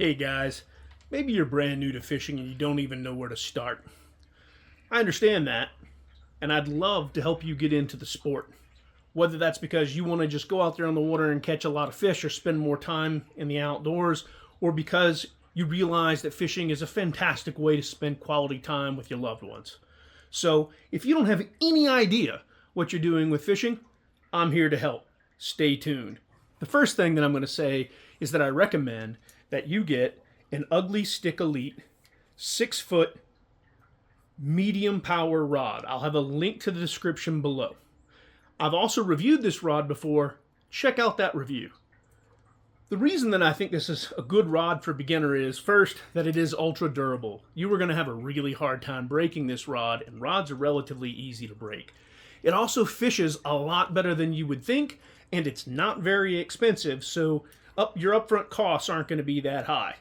Hey guys, maybe you're brand new to fishing and you don't even know where to start. I understand that, and I'd love to help you get into the sport. Whether that's because you want to just go out there on the water and catch a lot of fish or spend more time in the outdoors, or because you realize that fishing is a fantastic way to spend quality time with your loved ones. So, if you don't have any idea what you're doing with fishing, I'm here to help. Stay tuned. The first thing that I'm going to say is that I recommend that you get an Ugly Stick Elite 6-foot medium power rod. I'll have a link to the description below. I've also reviewed this rod before. Check out that review. The reason that I think this is a good rod for beginner is, first, that it is ultra durable. You are going to have a really hard time breaking this rod, and rods are relatively easy to break. It also fishes a lot better than you would think, and it's not very expensive, so your upfront costs aren't going to be that high.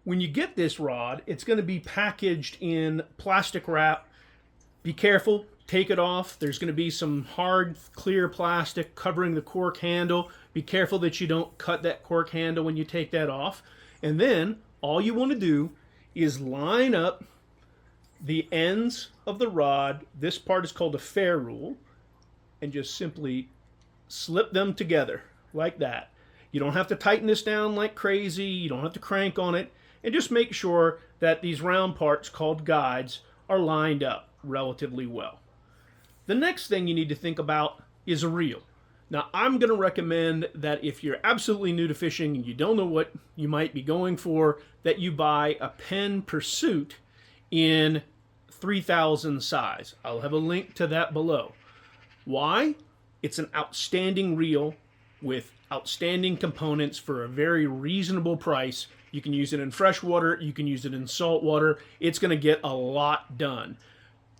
When you get this rod, it's going to be packaged in plastic wrap. Be careful, take it off. There's going to be some hard, clear plastic covering the cork handle. Be careful that you don't cut that cork handle when you take that off. And then all you want to do is line up the ends of the rod. This part is called a fair rule, and just simply slip them together like that. You don't have to tighten this down like crazy. You don't have to crank on it. And just make sure that these round parts called guides are lined up relatively well. The next thing you need to think about is a reel. Now, I'm going to recommend that if you're absolutely new to fishing and you don't know what you might be going for, that you buy a Penn Pursuit in 3000 size. I'll have a link to that below. Why? It's an outstanding reel with outstanding components for a very reasonable price. You can use it in freshwater, you can use it in saltwater. It's going to get a lot done.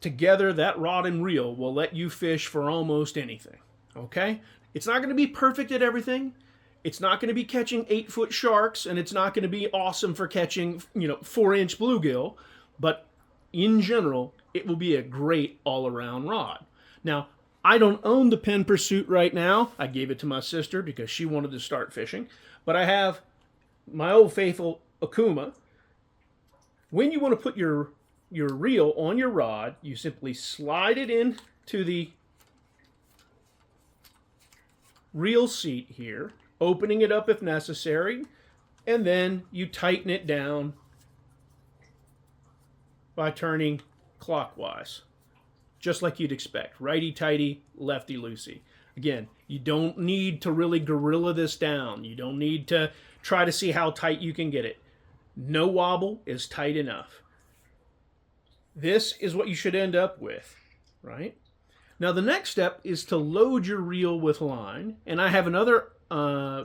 Together, that rod and reel will let you fish for almost anything. Okay? It's not going to be perfect at everything. It's not going to be catching 8-foot sharks, and it's not going to be awesome for catching, 4-inch bluegill, but in general, it will be a great all-around rod. Now, I don't own the Penn Pursuit right now. I gave it to my sister because she wanted to start fishing. But I have my old faithful Akuma. When you want to put your reel on your rod, you simply slide it into the reel seat here, opening it up if necessary, and then you tighten it down by turning clockwise. Just like you'd expect. Righty-tighty, lefty-loosey. Again, you don't need to really gorilla this down. You don't need to try to see how tight you can get it. No wobble is tight enough. This is what you should end up with, right? Now, the next step is to load your reel with line, and I have another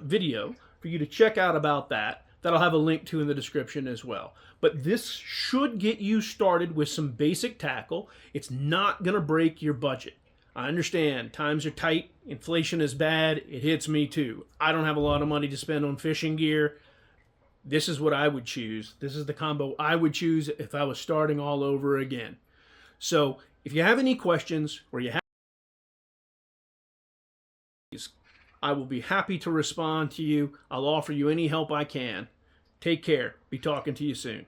video for you to check out about that I'll have a link to in the description as well. But this should get you started with some basic tackle. It's not going to break your budget. I understand times are tight, inflation is bad, it hits me too. I don't have a lot of money to spend on fishing gear. This is what I would choose. This is the combo I would choose if I was starting all over again. So if you have any questions or you have, I will be happy to respond to you. I'll offer you any help I can. Take care. Be talking to you soon.